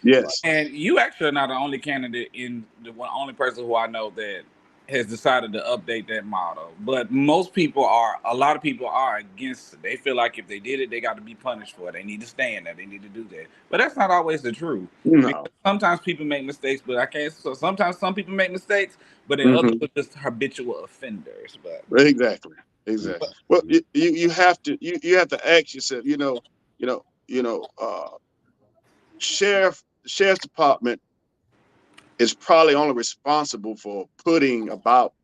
Yes. And you actually are not the only candidate in only person who I know that has decided to update that motto. But most people are, a lot of people are against it. They feel like if they did it, they got to be punished for it. They need to stand there. They need to do that. But that's not always the truth. No. Because sometimes people make mistakes, but I can't. So sometimes some people make mistakes, but then others Hmm. are just habitual offenders. But Exactly. Exactly. Well, you have to you have to ask yourself. You know. You know. Sheriff's department is probably only responsible for putting about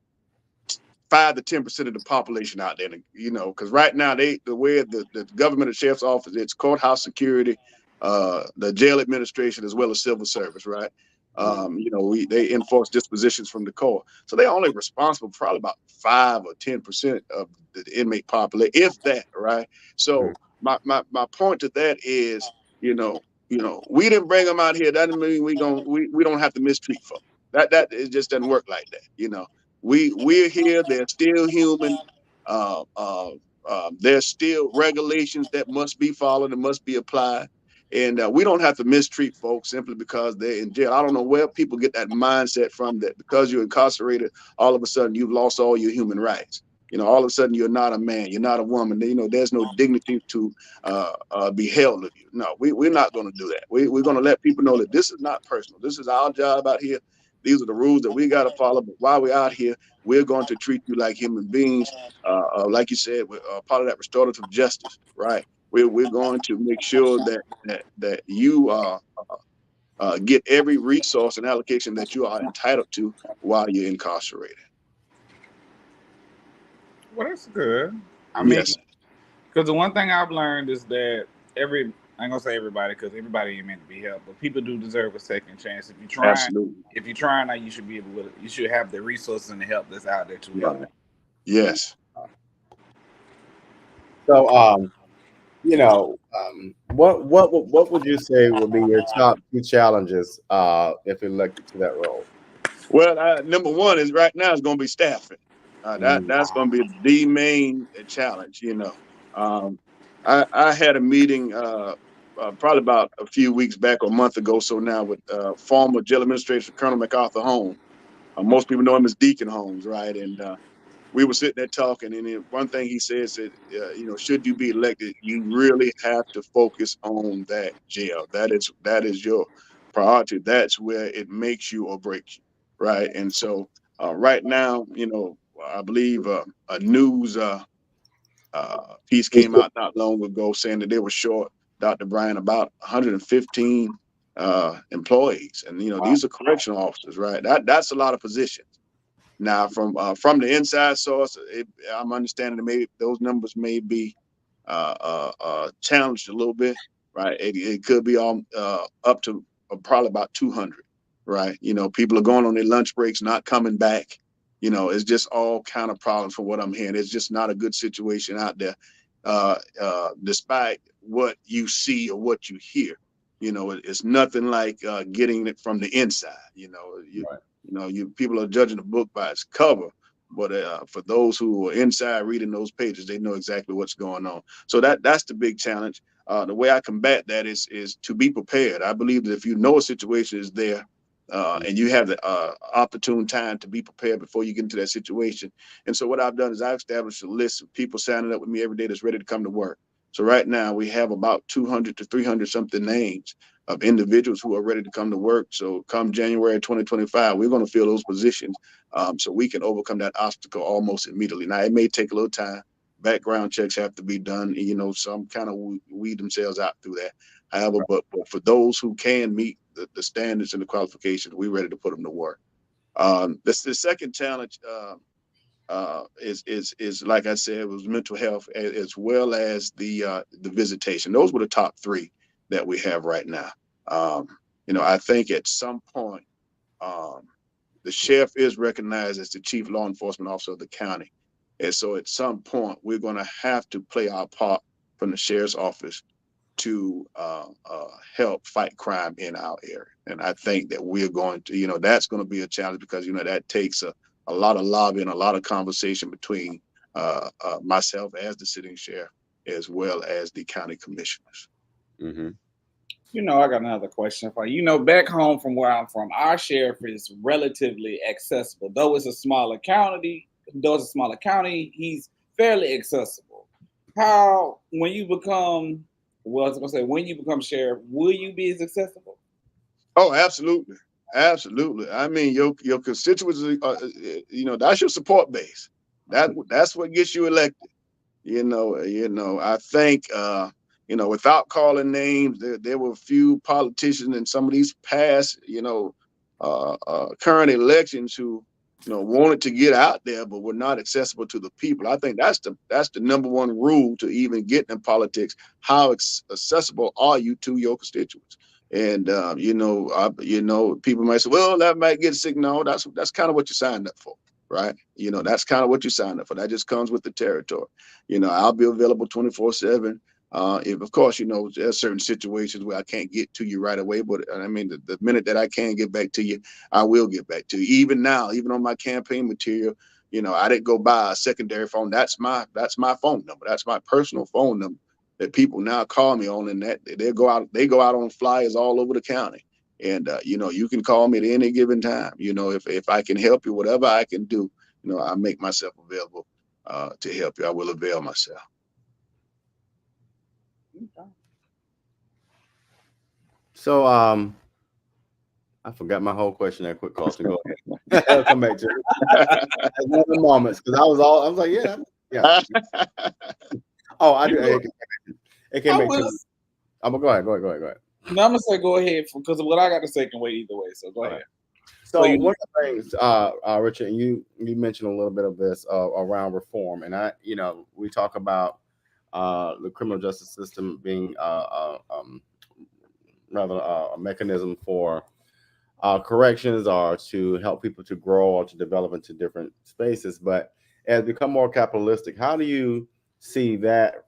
5 to 10% of the population out there. Because right now the way the government and sheriff's office, it's courthouse security, the jail administration, as well as civil service, right? They enforce dispositions from the court, so they're only responsible for probably about 5 or 10% of the inmate population, if that, right? So my point to that is, we didn't bring them out here. That doesn't mean we don't have to mistreat folks. That it just doesn't work like that. We're here. They're still human. Uh, uh, there's still regulations that must be followed and must be applied. And we don't have to mistreat folks simply because they're in jail. I don't know where people get that mindset from, that because you're incarcerated, all of a sudden you've lost all your human rights. All of a sudden you're not a man, you're not a woman. There's no dignity to be held of you. No, we're not going to do that. We're going to let people know that this is not personal. This is our job out here. These are the rules that we got to follow. But while we're out here, we're going to treat you like human beings. Like you said, we're part of that restorative justice, right? We're going to make sure that you get every resource and allocation that you are entitled to while you're incarcerated. well, that's good. I mean, Yes, because the one thing I've learned is that I ain't gonna say everybody because everybody ain't meant to be helped, but people do deserve a second chance. absolutely. If you're trying now, you should be able to. You should have the resources and the help that's out there to help. Right. Yes. So, what would you say would be your top two challenges if elected to that role? Well, number one is right now is going to be staffing. That's going to be the main challenge. Um, I had a meeting probably about a few weeks back or a month ago, so now, with former jail administrator Colonel MacArthur Holmes. Most people know him as Deacon Holmes, right? And we were sitting there talking, and then one thing he said, should you be elected, you really have to focus on that jail. That is your priority. That's where it makes you or breaks you, right? And so right now, I believe a news piece came out not long ago saying that they were short, Dr. Bryan, about 115 employees, and these are correctional officers, right? That's a lot of positions. Now, from the inside source, I'm understanding that maybe those numbers may be challenged a little bit, right? It could be up to probably about 200, right? People are going on their lunch breaks, not coming back. It's just all kind of problems from what I'm hearing. It's just not a good situation out there, despite what you see or what you hear. It's nothing like getting it from the inside. You people are judging a book by its cover, but for those who are inside reading those pages, they know exactly what's going on. So that's the big challenge. The way I combat that is to be prepared. I believe that if you know a situation is there, and you have the opportune time to be prepared before you get into that situation. And so what I've done is I've established a list of people signing up with me every day that's ready to come to work. So right now we have about 200 to 300 something names of individuals who are ready to come to work. So come January 2025, we're going to fill those positions, so we can overcome that obstacle almost immediately. Now, it may take a little time. Background checks have to be done. Some kind of weed themselves out through that. However, but for those who can meet the standards and the qualifications, we're ready to put them to work. The second challenge is like I said, was mental health as well as the visitation. Those were the top three that we have right now. Um, I think at some point, um, the sheriff is recognized as the chief law enforcement officer of the county. And so at some point, we're going to have to play our part from the sheriff's office to help fight crime in our area. And I think that we're going to, that's going to be a challenge because, that takes a lot of lobbying, a lot of conversation between myself as the sitting sheriff, as well as the county commissioners. Mm-hmm. You know, I got another question for you. You know, back home from where I'm from, our sheriff is relatively accessible. Though it's a smaller county, he's fairly accessible. How when you become well, I was gonna say when you become sheriff, will you be as accessible? Oh, absolutely, absolutely. I mean, your constituents, that's your support base. That's what gets you elected. I think without calling names, there were a few politicians in some of these past, current elections who, wanted to get out there but were not accessible to the people. I think that's the number one rule to even get in politics. How accessible are you to your constituents? And people might say, well, that might get sick. No, that's kind of what you signed up for, right? That's kind of what you signed up for. That just comes with the territory. I'll be available 24/7. If of course, there's certain situations where I can't get to you right away, but I mean, the minute that I can get back to you, I will get back to you. Even now, even on my campaign material, I didn't go buy a secondary phone. That's my phone number. That's my personal phone number that people now call me on, and that they go out on flyers all over the county. And you can call me at any given time. If I can help you, whatever I can do, I make myself available to help you. I will avail myself. So I forgot my whole question there. Quick, Carlton, go ahead. I'll come back to it. One of the moments, because I was like, yeah. Oh, I do. It can make sense. I'm gonna go ahead. No, I'm gonna say go ahead because what I got to say can wait either way. So go ahead. So one of the things, Richard, and you mentioned a little bit of this around reform, and we talk about the criminal justice system being rather a mechanism for corrections or to help people to grow or to develop into different spaces. But as become more capitalistic, how do you see that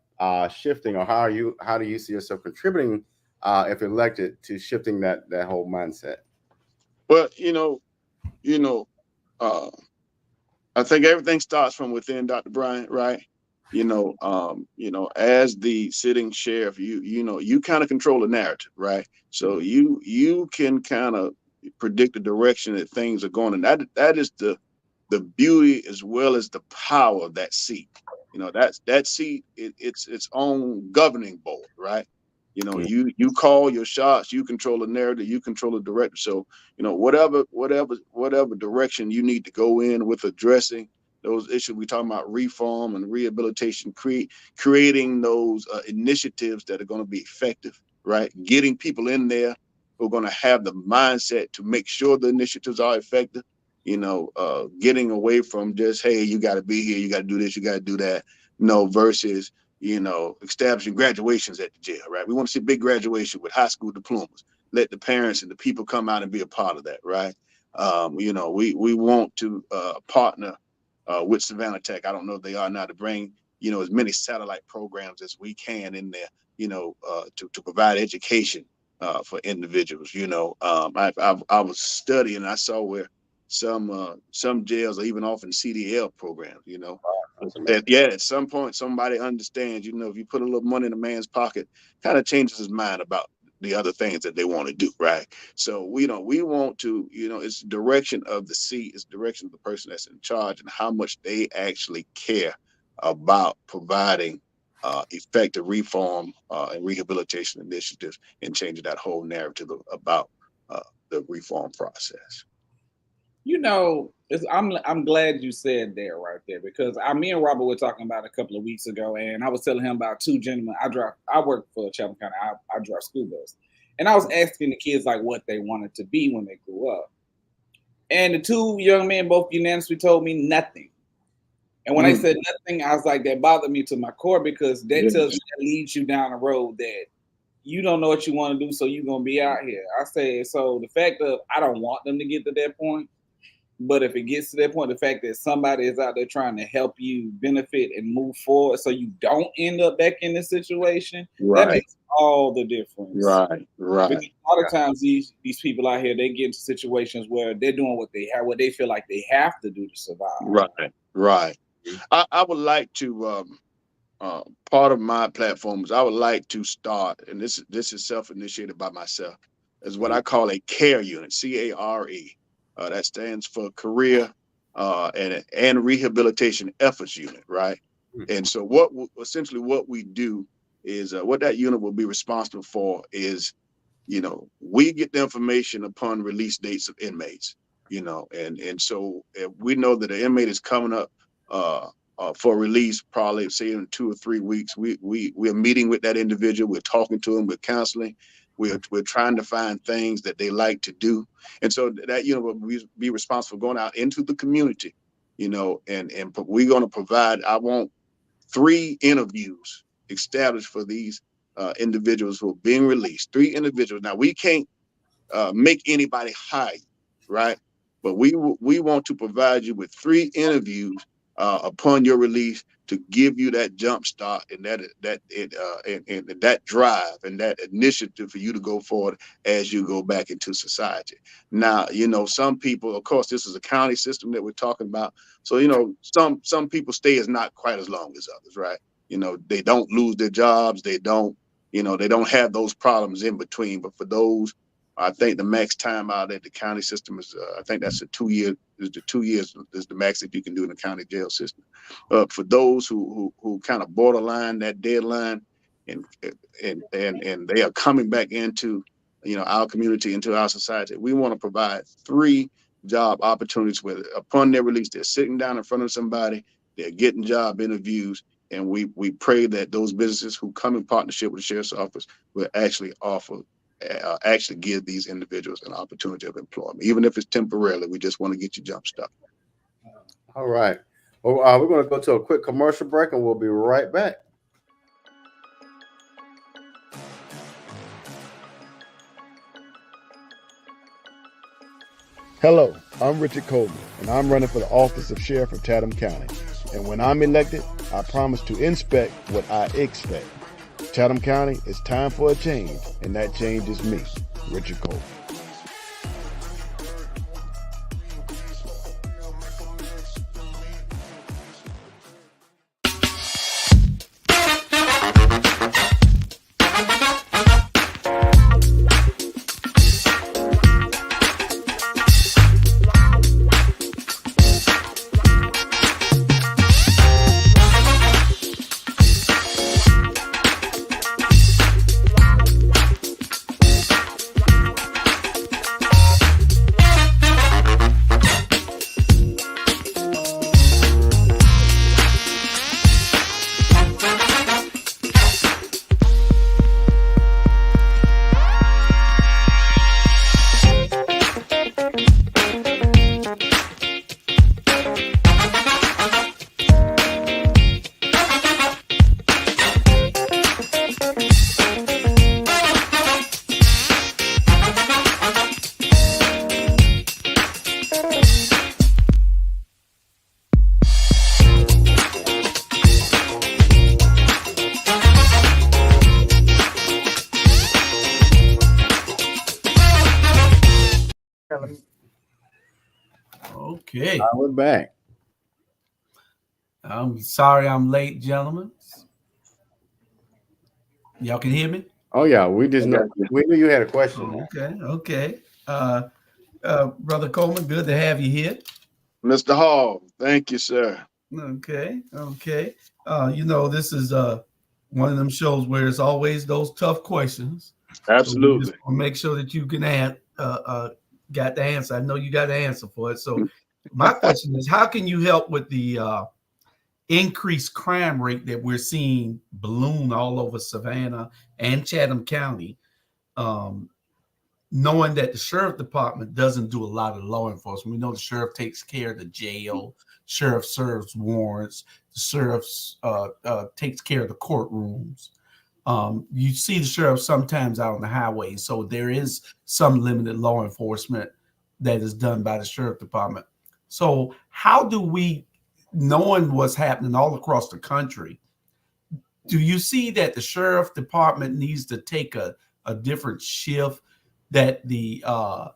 shifting, or how do you see yourself contributing, if elected, to shifting that whole mindset? Well, I think everything starts from within, Dr. Bryant, right? As the sitting sheriff, you kind of control the narrative, right? So you can kind of predict the direction that things are going, and that is the beauty as well as the power of that seat. That seat, it's its own governing board, right? You call your shots, you control the narrative, you control the direction. So whatever direction you need to go in with addressing those issues, we talking about reform and rehabilitation, creating those initiatives that are going to be effective, right? Getting people in there who are going to have the mindset to make sure the initiatives are effective. Getting away from just, hey, you got to be here, you got to do this, you got to do that. No, versus establishing graduations at the jail, right? We want to see big graduation with high school diplomas. Let the parents and the people come out and be a part of that, right? We want to partner with Savannah Tech. I don't know if they are now, to bring as many satellite programs as we can in there, to provide education for individuals. I was studying, I saw where some jails are even offering CDL programs. At some point somebody understands, if you put a little money in a man's pocket, kind of changes his mind about the other things that they want to do, right? So we want to, it's the direction of the seat, it's the direction of the person that's in charge, and how much they actually care about providing effective reform and rehabilitation initiatives, and changing that whole narrative about the reform process. I'm glad you said that right there, because me and Robert were talking about it a couple of weeks ago, and I was telling him about two gentlemen. I work for Chatham County. I drive school bus, and I was asking the kids like what they wanted to be when they grew up, and the two young men both unanimously told me nothing. And when they said nothing, I was like, that bothered me to my core, because that leads you down a road that you don't know what you want to do, so you're gonna be out here. I said, so the fact of I don't want them to get to that point. But if it gets to that point, the fact that somebody is out there trying to help you benefit and move forward so you don't end up back in this situation, that makes all the difference. Right. Because a lot of times these people out here, they get into situations where they're doing what they feel like they have to do to survive. Right. I would like to part of my platform is I would like to start, and this is self-initiated by myself, is what I call a CARE unit, CARE. That stands for Career and Rehabilitation Efforts Unit, right? And so essentially what we do is what that unit will be responsible for is, we get the information upon release dates of inmates, and so if we know that an inmate is coming up for release, probably say in 2 or 3 weeks, we're meeting with that individual, we're talking to them, we're counseling, we're trying to find things that they like to do, and so that will be responsible for going out into the community, and we're going to provide. I want 3 interviews established for these individuals who are being released. 3 individuals. Now we can't make anybody hire you, right? But we want to provide you with 3 interviews upon your release to give you that jump start and that drive and that initiative for you to go forward as you go back into society. Now, some people, of course, this is a county system that we're talking about. So, some people stay as not quite as long as others, right? They don't lose their jobs. They don't have those problems in between. But for those, I think the max time out at the county system is, I think that's 2 years. The 2 years is the max that you can do in the county jail system. For those who kind of borderline that deadline, and they are coming back into, our community, into our society, we want to provide 3 job opportunities where upon their release, they're sitting down in front of somebody, they're getting job interviews, and we pray that those businesses who come in partnership with the sheriff's office will actually actually give these individuals an opportunity of employment, even if it's temporarily. We just want to get you jump started. All right. Well, we're going to go to a quick commercial break, and we'll be right back. Hello, I'm Richard Coleman, and I'm running for the office of Sheriff of Chatham County. And when I'm elected, I promise to inspect what I expect. Chatham County, it's time for a change, and that change is me, Richard Coleman. Okay. We're back. I'm sorry I'm late, gentlemen. Y'all can hear me? Oh, yeah. We knew you had a question. Okay. Brother Coleman, good to have you here. Mr. Hall, thank you, sir. Okay. This is one of them shows where it's always those tough questions. Absolutely. So make sure that you can got the answer. I know you got the answer for it. So my question is, how can you help with the increased crime rate that we're seeing balloon all over Savannah and Chatham County, knowing that the sheriff department doesn't do a lot of law enforcement? We know the sheriff takes care of the jail, sheriff serves warrants, the sheriff takes care of the courtrooms. You see the sheriff sometimes out on the highway, so there is some limited law enforcement that is done by the sheriff department. So how do we, knowing what's happening all across the country, do you see that the sheriff department needs to take a different shift? That what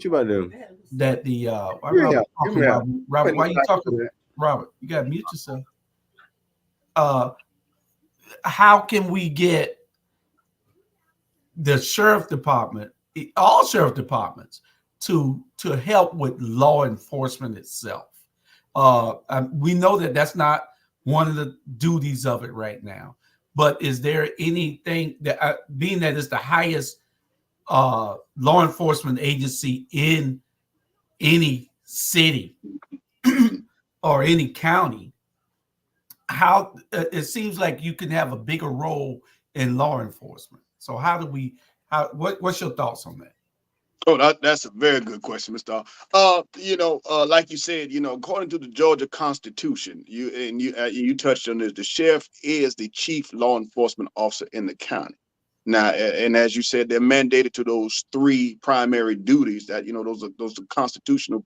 you about to do? That Robert, why are you talking? Robert, you got to mute yourself. how can we get the sheriff department, all sheriff departments, to help with law enforcement itself? We know that that's not one of the duties of it right now, but is there anything that, being that it's the highest law enforcement agency in any city or any county, how it seems like you can have a bigger role in law enforcement? So what's your thoughts on that? Oh, that's a very good question, Mr. Like you said, according to the Georgia Constitution, you touched on this, the sheriff is the chief law enforcement officer in the county. Now, and as you said, they're mandated to those three primary duties that, those are constitutional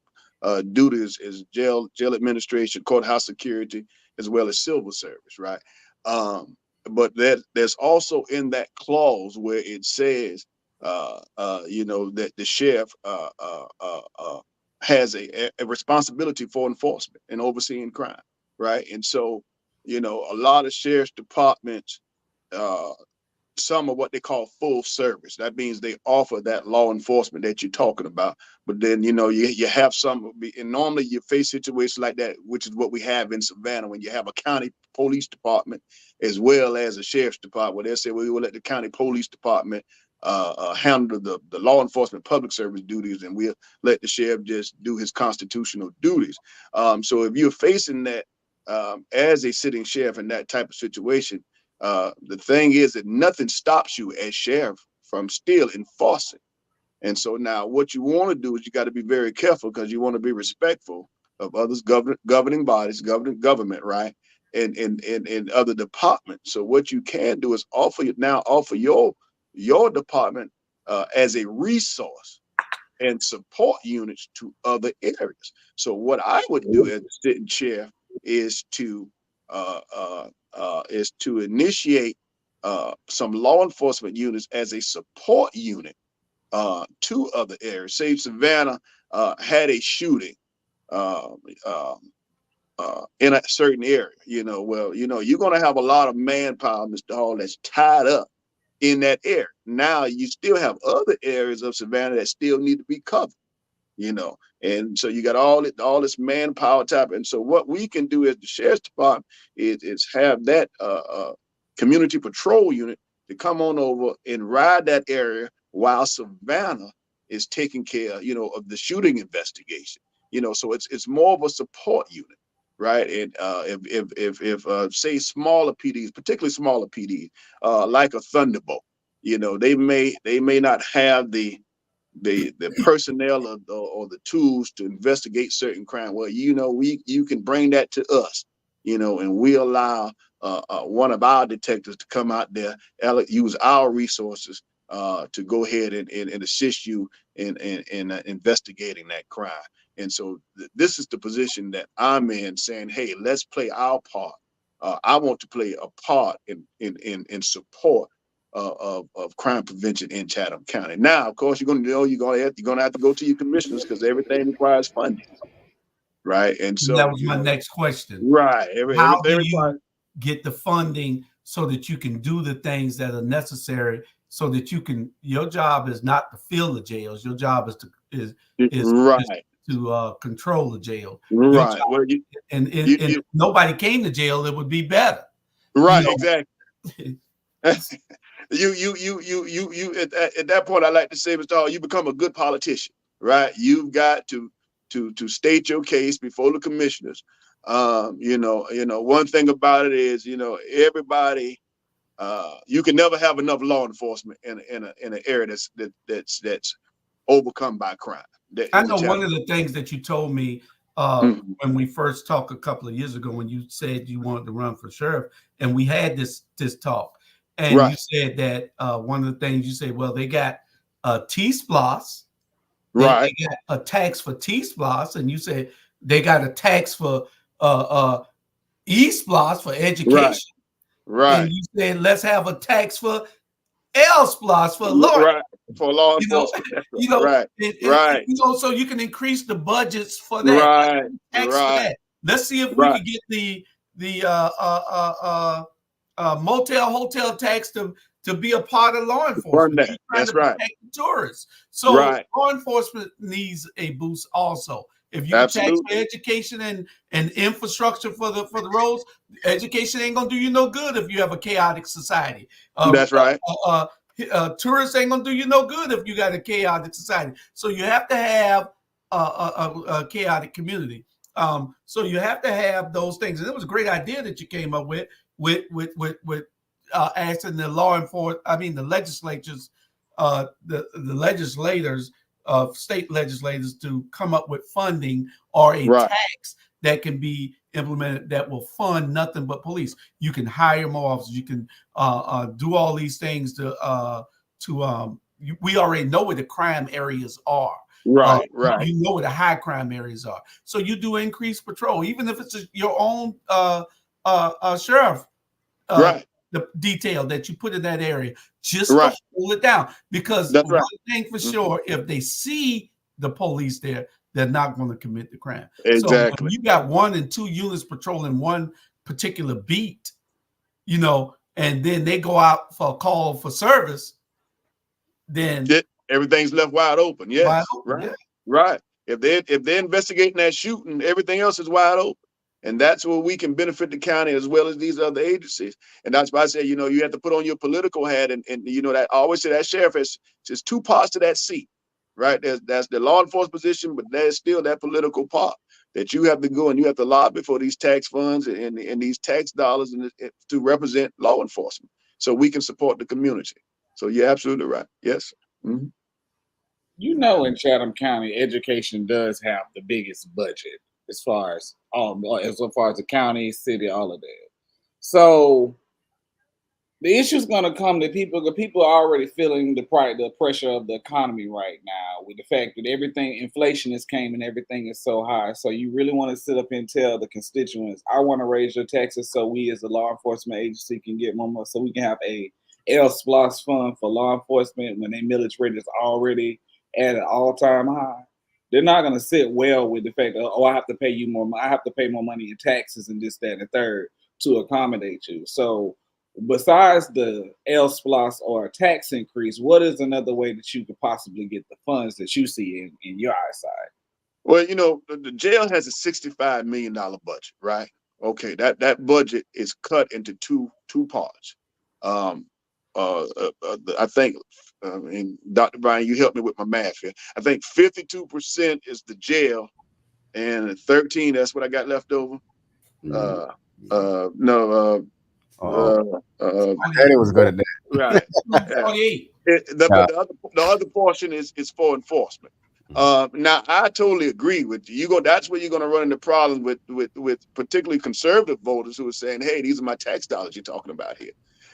duties, is jail administration, courthouse security, as well as civil service, right? But there's also in that clause where it says, that the sheriff has a responsibility for enforcement and overseeing crime, right? And so, a lot of sheriff's departments, some of what they call full service. That means they offer that law enforcement that you're talking about. But then, you have some, and normally you face situations like that, which is what we have in Savannah, when you have a county police department as well as a sheriff's department, where they say, well, we will let the county police department handle the law enforcement public service duties, and we'll let the sheriff just do his constitutional duties. So if you're facing that as a sitting sheriff in that type of situation, the thing is that nothing stops you as sheriff from still enforcing. And so now what you want to do is you got to be very careful, because you want to be respectful of others, governing bodies, government, right? And other departments. So what you can do is offer your department as a resource and support units to other areas. So what I would do as a sitting chair is to initiate some law enforcement units as a support unit to other areas. Say Savannah had a shooting in a certain area, you're going to have a lot of manpower, Mr. Hall, that's tied up in that area. Now you still have other areas of Savannah that still need to be covered, and so you got all this manpower type. And so what we can do as the sheriff's department is have that community patrol unit to come on over and ride that area while Savannah is taking care, of the shooting investigation. So it's more of a support unit, right? And if say smaller PDs, particularly smaller PDs, like a Thunderbolt, they may not have the personnel or the tools to investigate certain crime. Well, you can bring that to us, and we allow one of our detectives to come out there, use our resources to go ahead and assist you in investigating that crime. And so this is the position that I'm in, saying, hey, let's play our part. I want to play a part in support of crime prevention in Chatham County. Now, of course, you're going to have to go to your commissioners, because everything requires funding, right? And so that was my next question. Right. How do you get the funding so that you can do the things that are necessary, so that your job is not to fill the jails. Your job is to control the jail. Right. Well, if nobody came to jail, it would be better. Right. Exactly. You at that point, I like to say, Mr. Hall, you become a good politician, right? You've got to state your case before the commissioners. One thing about it is, everybody, you can never have enough law enforcement in an area that's overcome by crime. I know one of the things that you told me when we first talked a couple of years ago, when you said you wanted to run for sheriff, and we had this talk, and you said that one of the things you said, well, they got T-Splosh, right? They got a tax for T-Splosh, and you said they got a tax for E-Splosh for education, right? And you said let's have a tax for L-Splosh for law, right? For law enforcement, right. So you can increase the budgets for that, right? For that. Let's see if we can get motel hotel tax to be a part of law Run enforcement. that. He's trying That's to right. protect the tourists. So Right. law enforcement needs a boost also. If you tax Absolutely. for education and infrastructure for the roads, education ain't gonna do you no good if you have a chaotic society. That's right. Tourists ain't gonna do you no good if you got a chaotic society. So you have to have a chaotic community. So you have to have those things. And it was a great idea that you came up with asking the law enforcement, the legislatures, the legislators of state legislators to come up with funding or a Right. tax that can be implemented that will fund nothing but police. You can hire more officers. You can do all these things we already know where the crime areas are. Right. Right. You know where the high crime areas are. So you do increased patrol, even if it's your own sheriff Right. the detail that you put in that area, just Right. to hold it down. Because That's one right. thing for sure, if they see the police there, they're not going to commit the crime. So Exactly. when you got 1 and 2 units patrolling one particular beat, and then they go out for a call for service, then everything's left wide open. Yes. wide open, Right. yeah. Right. If they're investigating that shooting, everything else is wide open. And that's where we can benefit the county as well as these other agencies. And that's why I say, you have to put on your political hat. And that I always say that sheriff has just 2 parts to that seat, right? That's the law enforcement position, but there's still that political part that you have to go and you have to lobby for these tax funds and these tax dollars to represent law enforcement so we can support the community. So you're absolutely right. Yes. Mm-hmm. In Chatham County, education does have the biggest budget as far as the county, city, all of that. So the issue is going to come that people are already feeling the pressure of the economy right now with the fact that inflation is came and everything is so high. So you really want to sit up and tell the constituents, I want to raise your taxes so we as a law enforcement agency can get more money, so we can have a LSPLOS fund for law enforcement when their millage rate is already at an all-time high. They're not going to sit well with the fact that, I have to pay you more. I have to pay more money in taxes and this, that, and the third to accommodate you. So besides the LSPLOS or a tax increase, what is another way that you could possibly get the funds that you see in your eyesight? Well, the jail has a $65 million budget, right? Okay, that budget is cut into two parts. I think, Dr. Brian, you helped me with my math here. I think 52% is the jail, and 13, that's what I got left over. Mm-hmm. Eddie was good at that. Right. The other portion is for enforcement. Now I totally agree with you. That's where you're going to run into problems with particularly conservative voters who are saying, "Hey, these are my tax dollars you're talking about here."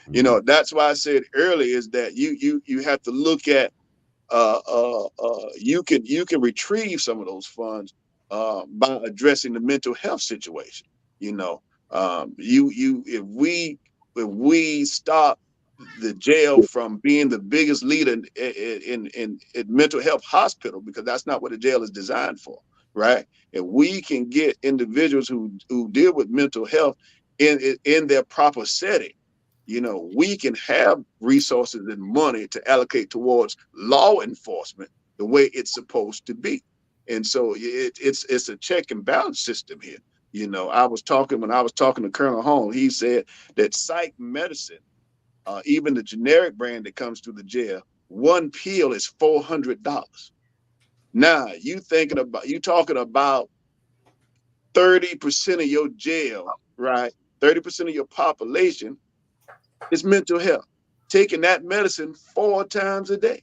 Mm-hmm. That's why I said earlier is that you have to look at you can retrieve some of those funds by addressing the mental health situation. If we stop the jail from being the biggest leader in mental health hospital, because that's not what the jail is designed for, right? If we can get individuals who deal with mental health in their proper setting, we can have resources and money to allocate towards law enforcement the way it's supposed to be. And so it's a check and balance system here. When I was talking to Colonel Holmes, he said that psych medicine, even the generic brand that comes to the jail, one pill is $400. Now you talking about 30% of your jail, right? 30% of your population is mental health. Taking that medicine 4 times a day.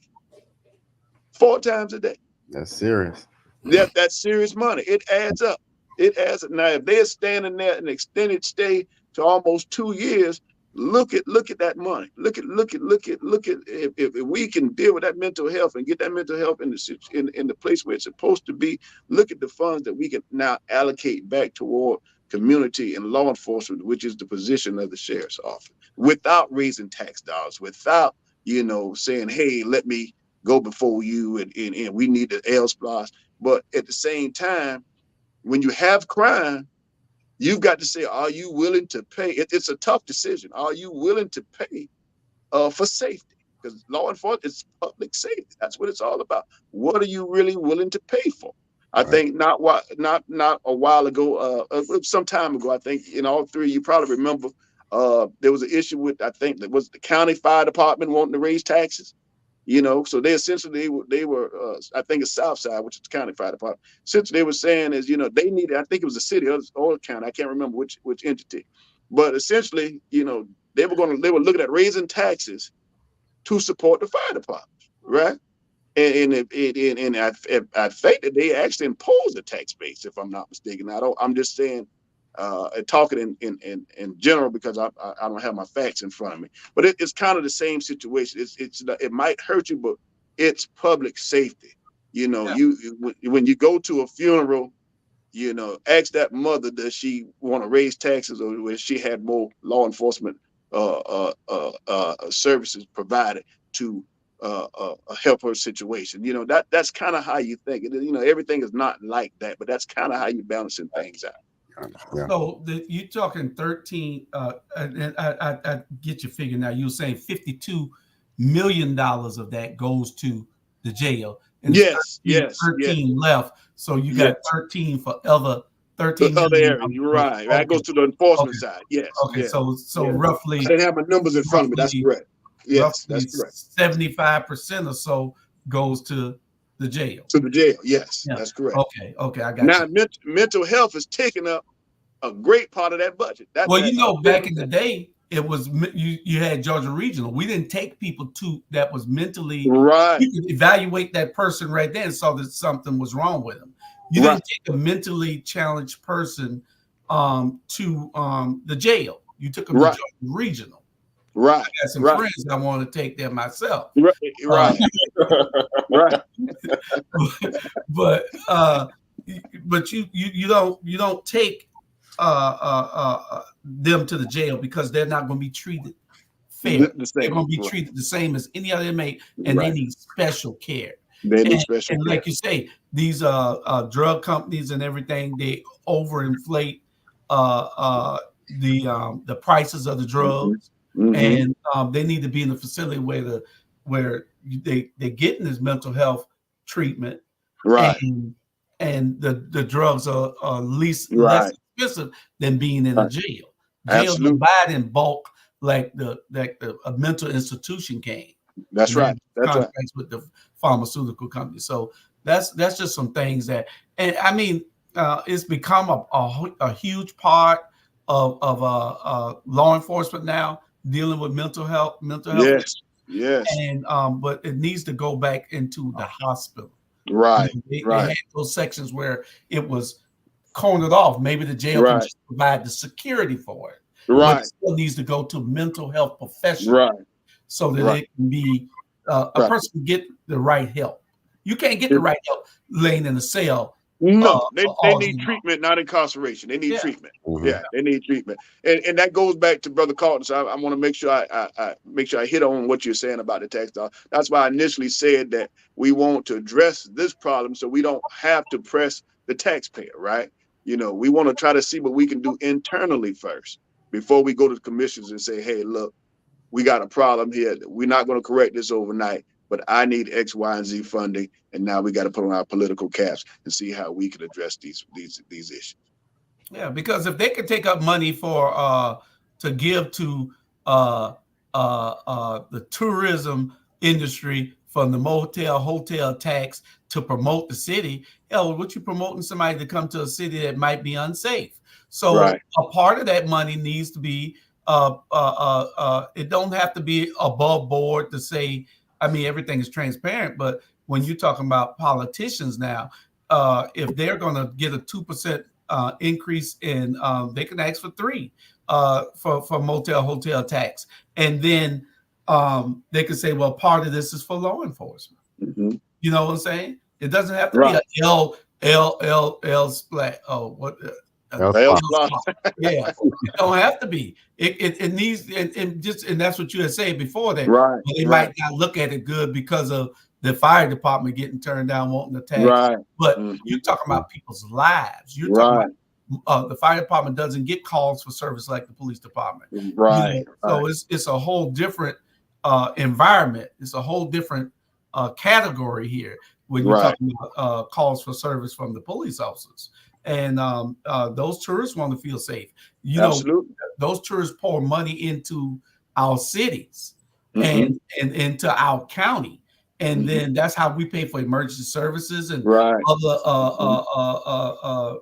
4 times a day. That's serious. That's serious money. It adds up. Now, if they're standing there an extended stay to almost 2 years, look at that money. Look at if we can deal with that mental health and get that mental health in the place where it's supposed to be. Look at the funds that we can now allocate back toward community and law enforcement, which is the position of the sheriff's office, without raising tax dollars, without saying, hey, let me go before you and we need the LSPLOS. But at the same time, when you have crime, You've got to say, are you willing to pay? It's a tough decision. Are you willing to pay for safety? Because law enforcement is public safety. That's what it's all about. What are you really willing to pay for? I think not a while ago, some time ago, I think in all three, you probably remember there was an issue with, I think that was the county fire department wanting to raise taxes. So they essentially they were I think it's Southside, which is the county fire department. Essentially, they were saying is they needed, I think it was a city or a county, I can't remember which entity, but essentially they were looking at raising taxes to support the fire department, right? And I think that they actually imposed a tax base, if I'm not mistaken. I'm just saying, talking in general because I don't have my facts in front of me. But it's kind of the same situation. It might hurt you, but it's public safety. When you go to a funeral, ask that mother, does she want to raise taxes, or will she have more law enforcement services provided to help her situation? That's kind of how you think. Everything is not like that, but that's kind of how you're balancing things out. Yeah. So you're talking 13, and I get your figure now. You were saying $52 million of that goes to the jail. And yes, 13 left. So you got 13 for other 13 other areas. You're right. Okay. That goes to the enforcement side. Yes. Okay. Yes. So roughly, I didn't have my numbers in front of me. That's correct. Yes, that's correct. 75% or so goes to the jail. To the jail. Yes, that's correct. Okay. I got now, you. Mental health is taking up a great part of that budget. Back in the day, it was you had Georgia Regional. We didn't take people that was mentally right. You could evaluate that person right there and saw that something was wrong with them. You didn't take a mentally challenged person to the jail. You took them to Georgia Regional. Right. I got some friends I want to take there myself. Right. Right. But you don't take them to the jail because they're not going to be treated fair. They're going to be treated the same as any other inmate, and they need special care. They need special care. Like you say, these drug companies and everything, they overinflate the prices of the drugs. Mm-hmm. And they need to be in a facility where they're getting this mental health treatment, right? And the drugs are less expensive than being in a jail. Jails are buying in bulk like a mental institution can. That's right. That's right. With the pharmaceutical company. So that's just some things that, and I mean, it's become a huge part of law enforcement now, dealing with mental health. Yes. And but it needs to go back into the hospital. Right. They had those sections where it was cornered off. Maybe the jail can just provide the security for it. Right. But it still needs to go to mental health professionals. Right. So that it can be a person can get the right help. You can't get the right help laying in a cell. No, they need treatment, not incarceration. They need treatment. Mm-hmm. Yeah, they need treatment, and that goes back to Brother Carlton. So I want to make sure I hit on what you're saying about the tax dollar. That's why I initially said that we want to address this problem so we don't have to press the taxpayer. Right? We want to try to see what we can do internally first before we go to the commissioners and say, "Hey, look, we got a problem here. We're not going to correct this overnight, but I need X, Y, and Z funding, and now we got to put on our political caps and see how we can address these issues." Yeah, because if they could take up money for to give to the tourism industry from the hotel tax to promote the city, what you promoting somebody to come to a city that might be unsafe? So a part of that money needs to be it don't have to be above board to say, I mean, everything is transparent, but when you're talking about politicians now, if they're going to get a 2% increase in, they can ask for 3% for hotel tax, and then they can say, well, part of this is for law enforcement. Mm-hmm. You know what I'm saying? It doesn't have to be a L splat. Oh, what? Yeah, it don't have to be. It needs, and that's what you had said before that. Right. They might not look at it good because of the fire department getting turned down, wanting to tax. Right. But you're talking about people's lives. You're talking about the fire department doesn't get calls for service like the police department. Right. So it's a whole different environment. It's a whole different category here when you're talking about calls for service from the police officers. And those tourists want to feel safe. Absolutely. Those tourists pour money into our cities and into our county. And then that's how we pay for emergency services and other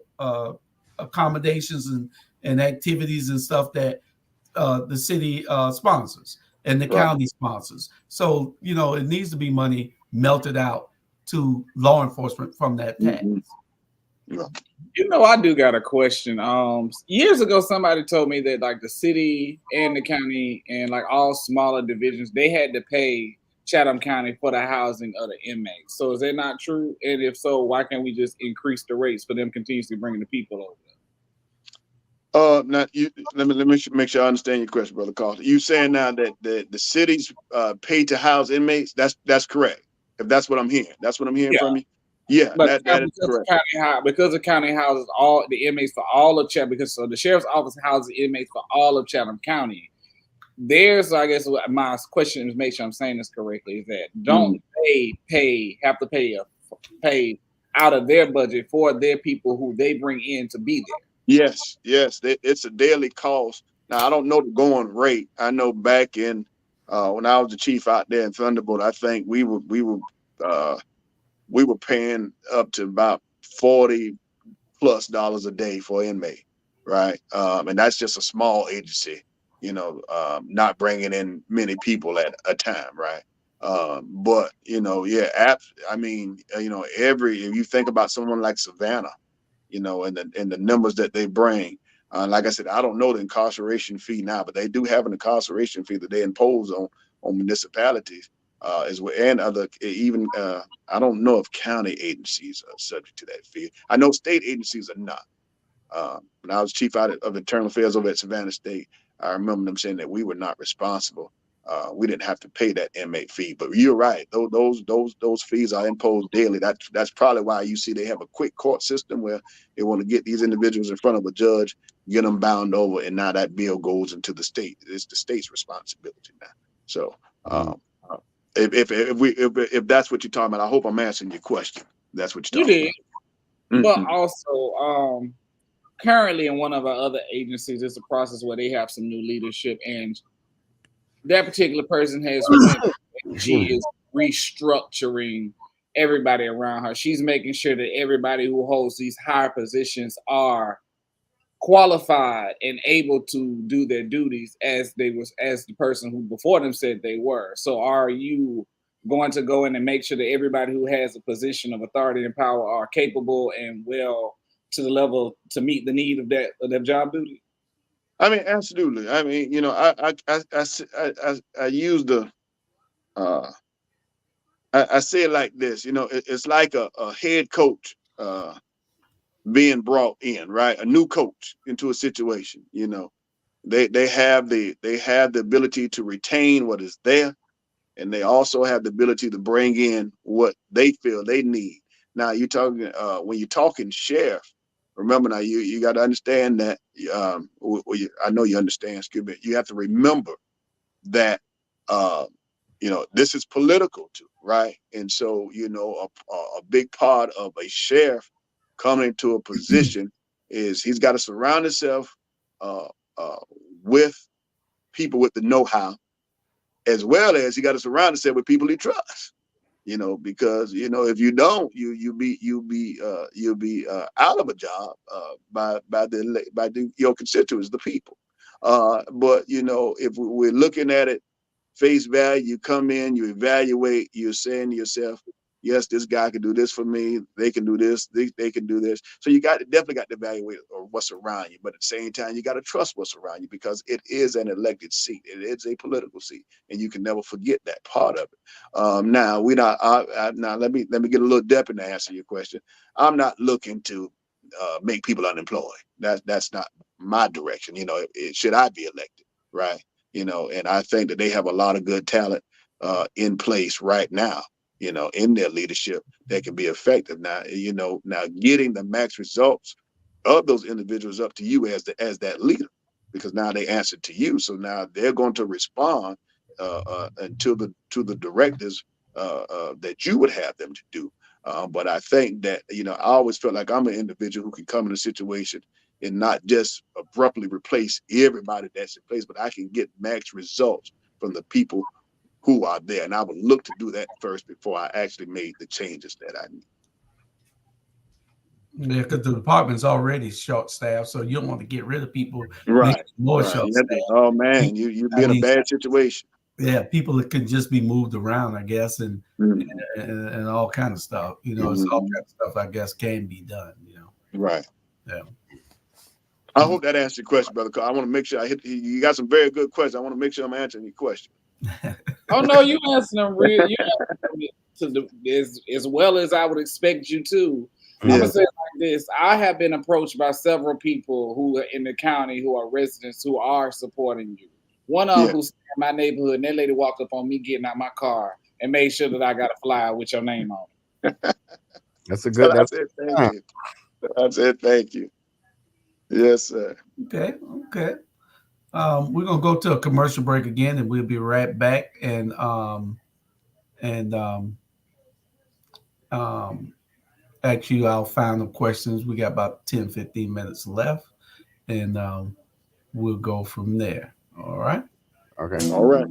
accommodations and activities and stuff that the city sponsors and the county sponsors. So, it needs to be money melted out to law enforcement from that tax. I do got a question. Years ago, somebody told me that like the city and the county and like all smaller divisions, they had to pay Chatham County for the housing of the inmates. So is that not true? And if so, why can't we just increase the rates for them continuously bringing the people over? Now let me make sure I understand your question, Brother Carlton. You saying now that the cities pay to house inmates? That's correct. If that's what I'm hearing, that's what I'm hearing from you. Yeah, but that is correct. Because the county houses all the inmates for all of Chatham, because so the sheriff's office houses inmates for all of Chatham County. There's, I guess, my question is, make sure I'm saying this correctly, is that don't they have to pay out of their budget for their people who they bring in to be there? Yes, it's a daily cost. Now I don't know the going rate. I know back in when I was the chief out there in Thunderbolt, I think we were paying up to about $40+ a day for inmate, right? And that's just a small agency, not bringing in many people at a time, right? But if you think about someone like Savannah, and the numbers that they bring, like I said, I don't know the incarceration fee now, but they do have an incarceration fee that they impose on municipalities. As well, and other even I don't know if county agencies are subject to that fee. I know state agencies are not. When I was chief of internal affairs over at Savannah State, I remember them saying that we were not responsible. We didn't have to pay that inmate fee. But you're right; those fees are imposed daily. That's probably why you see they have a quick court system where they want to get these individuals in front of a judge, get them bound over, and now that bill goes into the state. It's the state's responsibility now. So. If that's what you're talking about, I hope I'm answering your question. That's what you're talking about. But also, currently in one of our other agencies, it's a process where they have some new leadership, and that particular person she is restructuring everybody around her. She's making sure that everybody who holds these higher positions are qualified and able to do their duties as the person who before them said they were. So are you going to go in and make sure that everybody who has a position of authority and power are capable and well to the level to meet the need of their job duty? I mean, absolutely. I mean, I use the I say it like this, it's like a head coach being brought in, right? A new coach into a situation, they have the ability to retain what is there, and they also have the ability to bring in what they feel they need. Now you're talking when you're talking sheriff, remember now you got to understand that I know you understand, excuse me, you have to remember that this is political too, right? And so a big part of a sheriff coming into a position is he's got to surround himself with people with the know-how, as well as he got to surround himself with people he trusts. Because if you don't, you'll be out of a job by your constituents, the people. But if we're looking at it face value, you come in, you evaluate, you're saying to yourself, yes, this guy can do this for me. They can do this. They can do this. So you definitely got to evaluate what's around you. But at the same time, you got to trust what's around you, because it is an elected seat. It is a political seat, and you can never forget that part of it. Now now let me get a little depth in to answer your question. I'm not looking to make people unemployed. That's not my direction. Should I be elected, right? And I think that they have a lot of good talent in place right now, in their leadership that can be effective. Now, now getting the max results of those individuals up to you as that leader, because now they answer to you. So now they're going to respond to the directives that you would have them to do. But I think that, I always felt like I'm an individual who can come in a situation and not just abruptly replace everybody that's in place, but I can get max results from the people who are there. And I would look to do that first before I actually made the changes that I need. Yeah, because the department's already short staffed, so you don't want to get rid of people, Right. make more Right. short staffed. Oh man, you'd be in a bad situation. Yeah, people that can just be moved around, I guess, and all kind of stuff. It's all kind of stuff I guess can be done. Right. Yeah. I hope that answers your question, brother. I want to make sure you got some very good questions. I want to make sure I'm answering your question. Oh no, you answer them real. You answer them as well as I would expect you to. I'm gonna say it like this: I have been approached by several people who are in the county who are residents who are supporting you. One of them who's in my neighborhood, and that lady walked up on me getting out my car and made sure that I got a flyer with your name on it. That's a good. That's it. Thank you. That's it. Thank you. Yes, sir. Okay. We're gonna go to a commercial break again, and we'll be right back and ask you our final questions. We got about 10, 15 minutes left, and we'll go from there. All right. Okay. All right.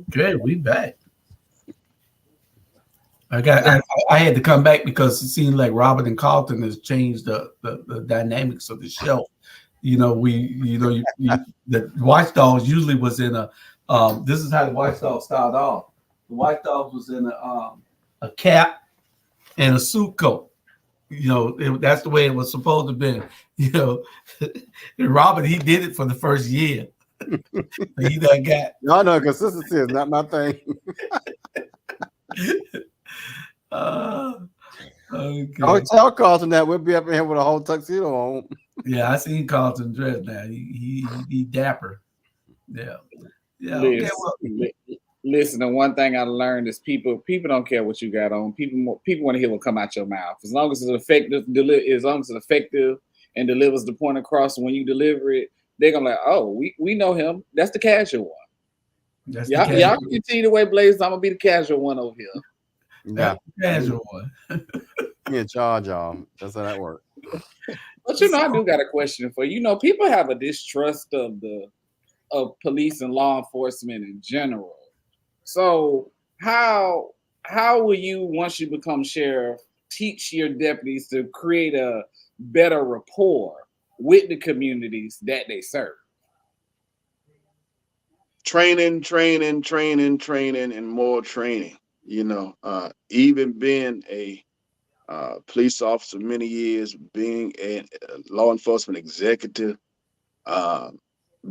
Okay, we back. I had to come back because it seems like Robert and Carlton has changed the dynamics of the show. The Watchdogs usually was in a. This is how the Watchdogs started off. The Watchdogs was in a cap and a suit coat. That's the way it was supposed to be. And Robert, he did it for the first year. He done got. No, consistency is not my thing. Okay. Don't tell Carlton that we'll be up in here with a whole tuxedo on. Yeah, I seen Carlton dressed now. He dapper. Yeah. Listen, the one thing I learned is people don't care what you got on. People want to hear what come out your mouth. As long as it's effective, and delivers the point across when you deliver it, they're gonna like, oh, we know him. That's the casual one. Y'all continue to wear blazers. I'm gonna be the casual one over here. That's the casual one. Me in charge, y'all. That's how that works. But I do got a question for you. People have a distrust of police and law enforcement in general. So how will you, once you become sheriff, teach your deputies to create a better rapport with the communities that they serve? Training, and more training. Even being a police officer many years, being a law enforcement executive,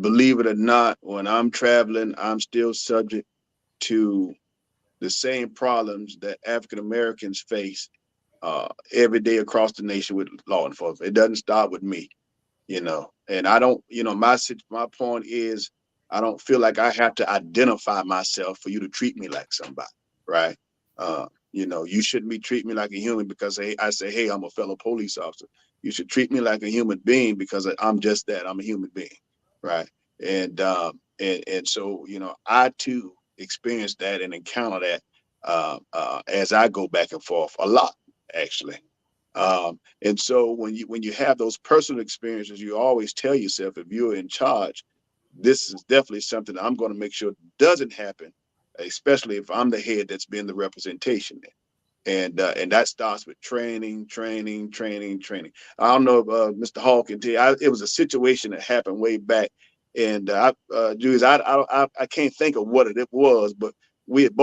believe it or not, when I'm traveling, I'm still subject to the same problems that African Americans face every day across the nation with law enforcement. It doesn't start with me, and I don't, my point is, I don't feel like I have to identify myself for you to treat me like somebody, right? You shouldn't be treating me like a human because I say, hey, I'm a fellow police officer. You should treat me like a human being because I'm just that. I'm a human being, right? And so, I too experience that and encounter that as I go back and forth a lot, actually. And so when you have those personal experiences, you always tell yourself, if you're in charge, this is definitely something that I'm going to make sure doesn't happen, especially if I'm the head that's been the representation. And that starts with training. I don't know if Mr. Hall can tell you. It was a situation that happened way back, and Julius, I can't think of what it was, but we had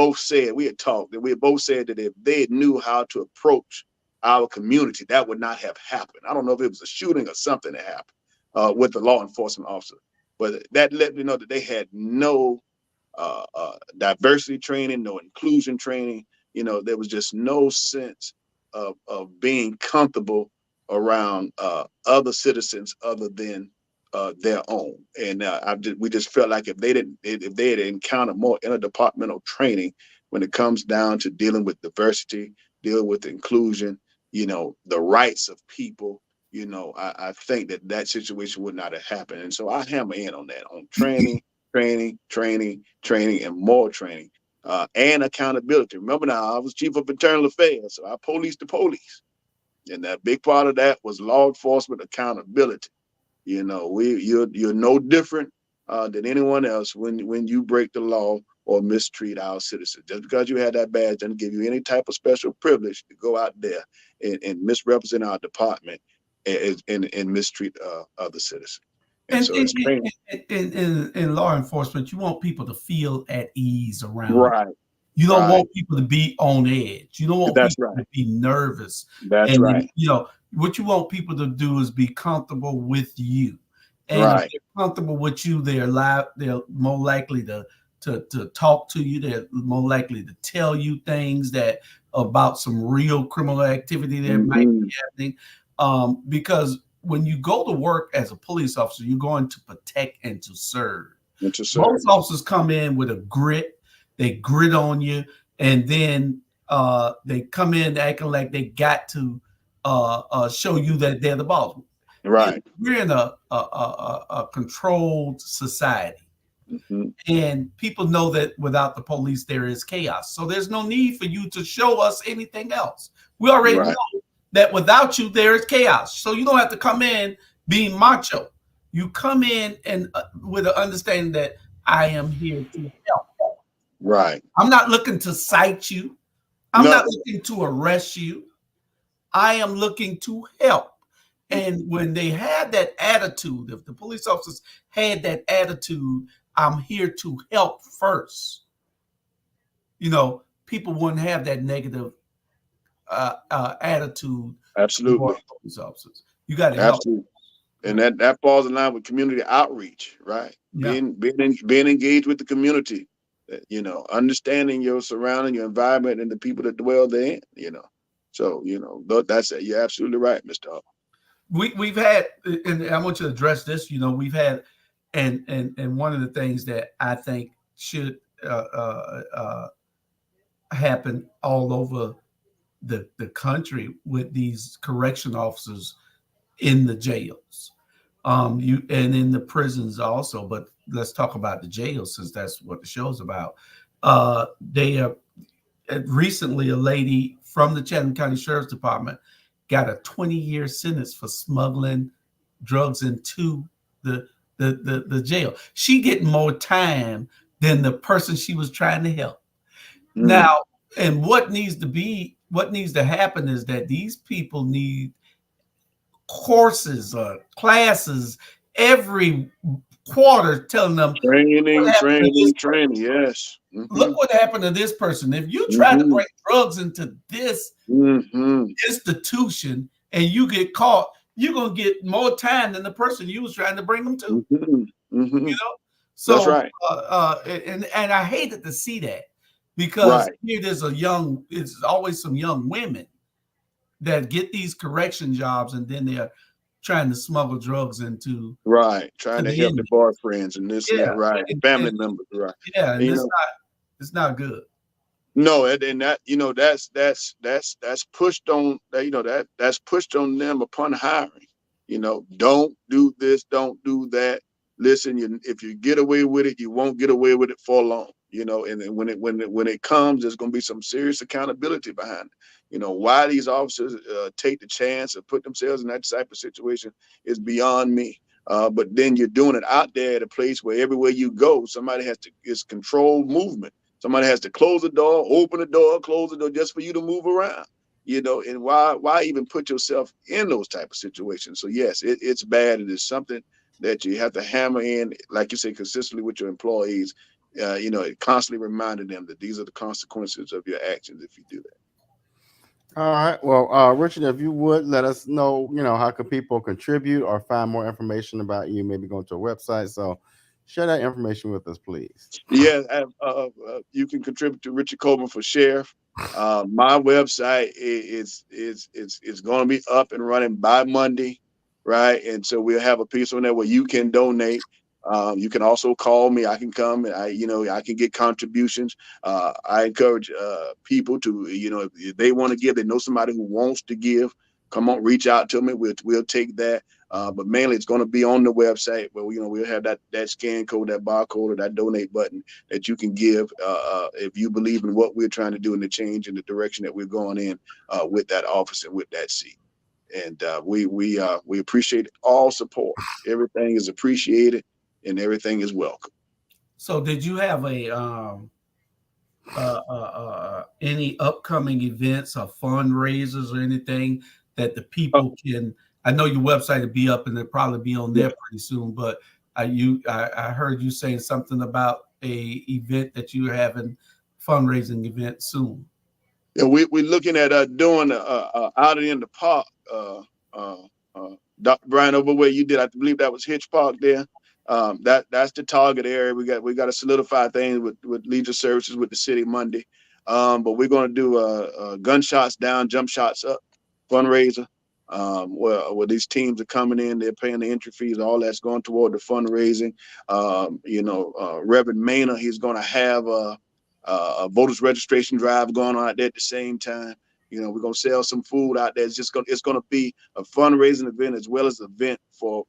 talked, and we had both said that if they knew how to approach our community, that would not have happened. I don't know if it was a shooting or something that happened with the law enforcement officer, but that let me know that they had no diversity training, no inclusion training. There was just no sense of being comfortable around other citizens other than their own. And we just felt like if they had encountered more interdepartmental training when it comes down to dealing with diversity, dealing with inclusion, the rights of people, I think that situation would not have happened. And so I hammer in on that, on training, and more training. And accountability. Remember now, I was chief of internal affairs, so I policed the police. And that big part of that was law enforcement accountability. You're no different than anyone else when you break the law or mistreat our citizens. Just because you had that badge doesn't give you any type of special privilege to go out there and misrepresent our department and mistreat other citizens. And so it's training. In law enforcement, you want people to feel at ease around. Right. You don't want people to be on edge. You don't want people to be nervous. That's right. What you want people to do is be comfortable with you. And if they're comfortable with you, they're more likely to talk to you. They're more likely to tell you things about some real criminal activity that might be happening. Because when you go to work as a police officer, you're going to protect and to serve. Most officers come in with a grit. They grit on you, and then they come in acting like they got to show you that they're the boss. Right. We're in a controlled society. Mm-hmm. And people know that without the police, there is chaos. So there's no need for you to show us anything else. We already know that without you, there is chaos. So you don't have to come in being macho. You come in and with an understanding that I am here to help. Right. I'm not looking to cite you. I'm not looking to arrest you. I am looking to help. And when they had that attitude, if the police officers had that attitude, I'm here to help first, people wouldn't have that negative attitude. Absolutely. Police officers. You got to help. And that falls in line with community outreach, right? Yeah. Being engaged with the community, understanding your surrounding, your environment, and the people that dwell therein, So, that's it. You're absolutely right, Mr. Hall. We've had, and I want you to address this, we've had, and one of the things that I think should happen all over the country with these correction officers in the jails, and in the prisons also. But let's talk about the jails, since that's what the show's about. They are recently, a lady from the Chatham County Sheriff's Department got a 20-year sentence for smuggling drugs into the jail. She getting more time than the person she was trying to help. Mm. Now, and what needs to happen is that these people need courses or classes every quarter telling them training. Yes. Mm-hmm. Look what happened to this person. If you try to bring drugs into this institution and you get caught, you're going to get more time than the person you was trying to bring them to. So that's right. And I hated to see that, because here it's always some young women that get these correction jobs, and then they're trying to smuggle drugs into trying to help their boyfriends and this and that, family members, and it's not good. No, and that that's pushed on that's pushed on them upon hiring. Don't do this, don't do that. Listen, if you get away with it, you won't get away with it for long. And when it comes, there's going to be some serious accountability behind it. Why these officers take the chance of put themselves in that type of situation is beyond me. But then you're doing it out there at a place where everywhere you go, somebody it's controlled movement. Somebody has to close the door, open the door, close the door just for you to move around. And why even put yourself in those type of situations? So yes, it's bad. It is something that you have to hammer in, like you say, consistently with your employees. Constantly reminding them that these are the consequences of your actions if you do that. All right. Well, Richard, if you would let us know, how can people contribute or find more information about you, maybe going to a website. So share that information with us, please. Yeah, you can contribute to Richard Coleman for sheriff. My website is going to be up and running by Monday, right? And so we'll have a piece on there where you can donate. You can also call me. I can come and I can get contributions. I encourage people to, if they want to give, they know somebody who wants to give, come on, reach out to me. We'll take that. But mainly it's going to be on the website where, we'll have that scan code, that barcode, or that donate button that you can give if you believe in what we're trying to do and the change in the direction that we're going in with that office and with that seat. And we appreciate all support. Everything is appreciated and everything is welcome. So did you have any upcoming events or fundraisers or anything that the people can? I know your website will be up and it'll probably be on there pretty soon, but I heard you saying something about a event that you're having, fundraising event soon. Yeah, we're looking at doing out in the park, Dr. Brian, over where you did. I believe that was Hitch Park there. That's the target area. We got to solidify things with leisure services with the city Monday. But we're going to do gunshots down, jump shots up fundraiser. Where these teams are coming in, they're paying the entry fees, all that's going toward the fundraising. Reverend Maynard, he's going to have a voters registration drive going on out there at the same time. We're going to sell some food out there. It's going to be a fundraising event as well as an event for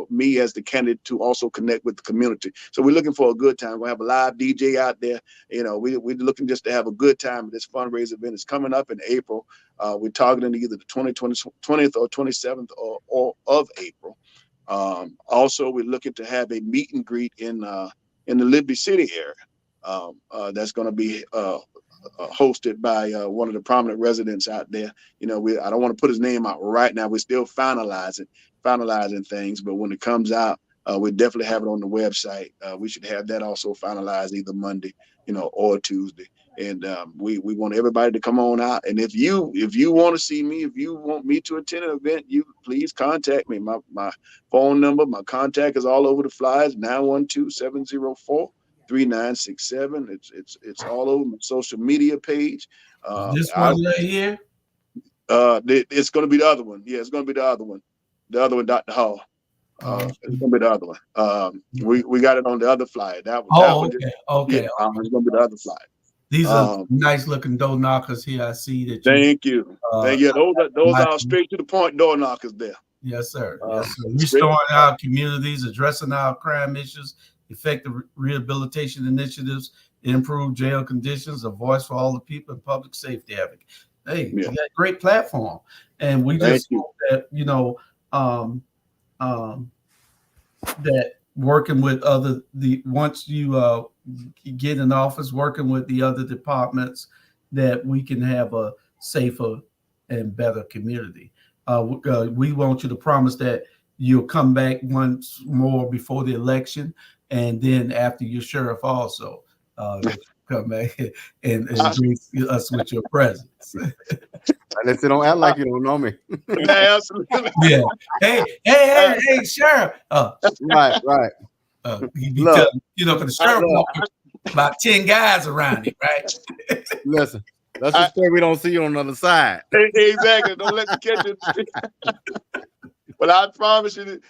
me as the candidate to also connect with the community. So we're looking for a good time. We'll have a live DJ out there. We're looking just to have a good time. This fundraising event is coming up in April. We're targeting either the 20th or 27th or of April. Also, we're looking to have a meet and greet in the Liberty City area. That's going to be hosted by one of the prominent residents out there. I don't want to put his name out right now. We're still finalizing things, but when it comes out, we definitely have it on the website. We should have that also finalized either Monday, or Tuesday. And we want everybody to come on out. And if you want to see me, if you want me to attend an event, you please contact me. My phone number, my contact is all over the flyers, 912-704-3967. It's all over my social media page. This one right here? It's going to be the other one. Yeah, it's going to be the other one. The other one, Dr. Hall. It's going to be the other one. We got it on the other flyer. That one. Okay. It's going to be the other flyer. These are nice looking door knockers here. I see that. Thank you. Those are straight to the point door knockers there. Yes, sir. Yes, sir. Restoring our communities, addressing our crime issues, effective rehabilitation initiatives, improved jail conditions, a voice for all the people, and public safety advocate. Hey, you got a great platform, and we just hope that that working with once you get in office, working with the other departments, that we can have a safer and better community. We want you to promise that you'll come back once more before the election, and then after your sheriff also come back and grace us with your presence. Unless you don't act like you don't know me. Absolutely. Yeah. Hey, sheriff. Right. Because the sheriff walking about 10 guys around him, right? Listen, let's just say we don't see you on the other side. Exactly. Don't let me catch you. But I promise you,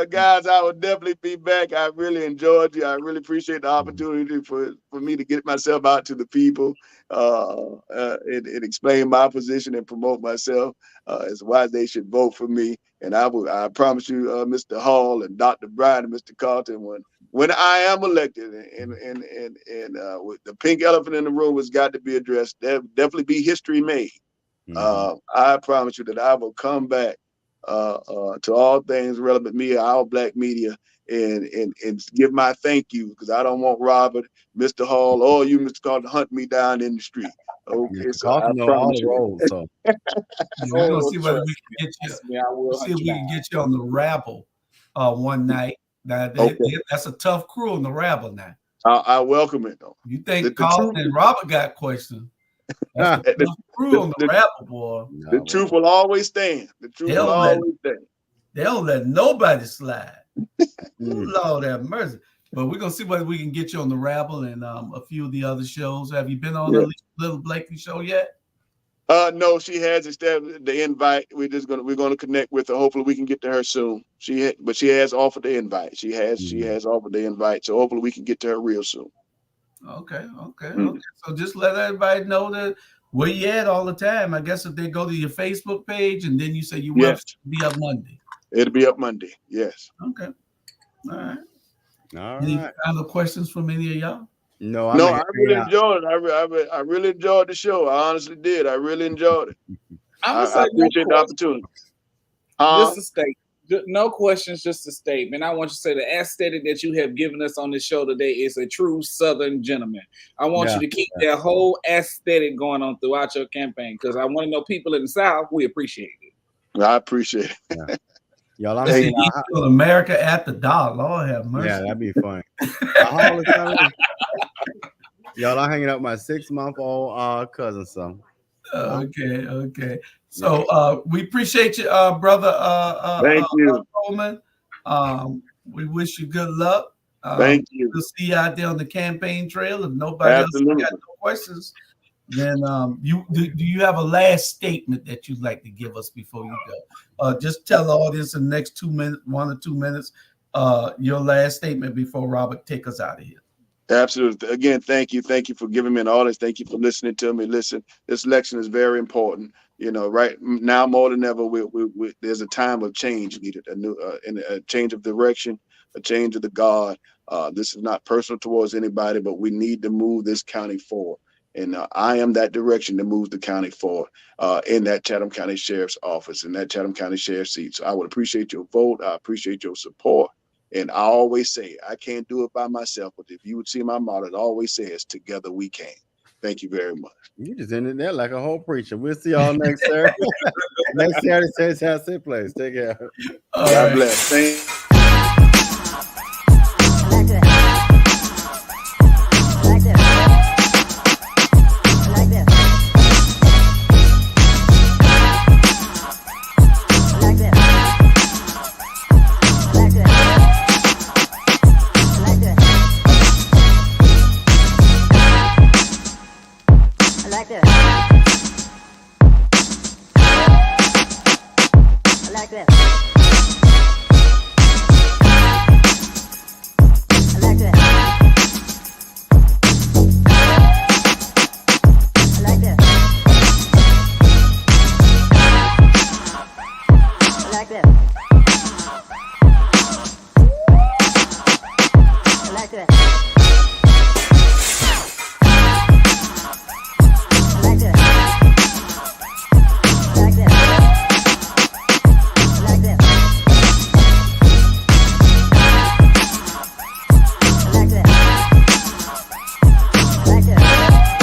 guys, I will definitely be back. I really enjoyed you. I really appreciate the opportunity for me to get myself out to the people and explain my position and promote myself as why they should vote for me. And I promise you, Mr. Hall and Dr. Bryan and Mr. Carlton, when I am elected, and with the pink elephant in the room has got to be addressed. There definitely be history made. I promise you that I will come back to all things relevant media, our black media, and give my thank you, because I don't want Robert, Mr. Hall, or you, Mr. Carl, to hunt me down in the street. Okay, so I promise you. Roles, so. We're gonna see whether we can get you. We'll see if we can get you on the Rabble one night. Now that's a tough crew on the Rabble now. I welcome it though. You think Carlton and Robert got questions? That's a tough crew on the Rabble, boy. The truth will always stand. The truth will always stand. They don't let nobody slide. Lord have mercy. But we're gonna see whether we can get you on the Rabble and a few of the other shows. Have you been on the Little Blakely show yet? No, she has established the invite. We're gonna connect with her. Hopefully, we can get to her soon. She has offered the invite. She has offered the invite. So hopefully, we can get to her real soon. Okay. So just let everybody know that where you at all the time. I guess if they go to your Facebook page and then you say you will be up Monday. It'll be up Monday. Yes. Okay. All right. Any final questions from any of y'all? No, I really enjoyed it. I really enjoyed the show. I honestly did. I really enjoyed it. I appreciate the opportunity. Just a statement. No questions, just a statement. I want you to say the aesthetic that you have given us on this show today is a true Southern gentleman. I want you to keep that whole aesthetic going on throughout your campaign, because I want to know people in the South, we appreciate it. I appreciate it. Yeah. Y'all, I'm saying America at the dollar. Lord have mercy. Yeah, that'd be fun. Y'all, I'm hanging out with my 6-month-old cousin, so. Okay. So we appreciate you, brother. Thank you, Coleman. We wish you good luck. Thank you. We'll see you out there on the campaign trail. If nobody else got no questions, then do you have a last statement that you'd like to give us before you go? Just tell the audience in the next 2 minutes, 1 or 2 minutes, your last statement before Robert take us out of here. Absolutely. Again, thank you. Thank you for giving me an audience. Thank you for listening to me. Listen, this election is very important. You know, right now more than ever, there's a time of change needed, a change of direction, a change of the guard. This is not personal towards anybody, but we need to move this county forward. And I am that direction to move the county forward in that Chatham County Sheriff's Office, in that Chatham County Sheriff's seat. So I would appreciate your vote. I appreciate your support. And I always say, I can't do it by myself, but if you would see my motto, it always says, together we can. Thank you very much. You just ended there like a whole preacher. We'll see y'all next Saturday. Next Saturday, Saints House Sit Place. Take care. God bless. Thank you. Like this.